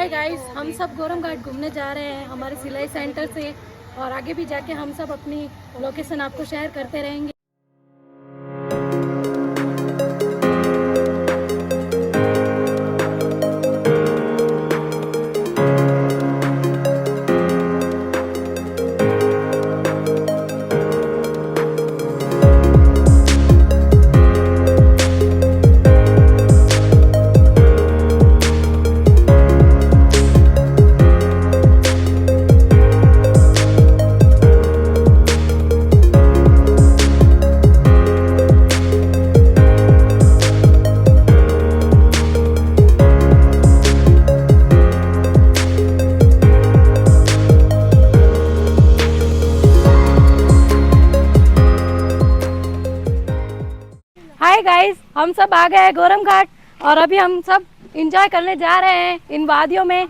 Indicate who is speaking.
Speaker 1: Hi guys, हम सब गोरम घाट घूमने जा रहे हैं हमारे सिलाई सेंटर से, और आगे भी जाके हम सब अपनी लोकेशन आपको शेयर करते रहेंगे। हाय गाइस, हम सब आ गए हैं गोरम घाट और अभी हम सब एंजॉय करने जा रहे हैं इन वादियों में।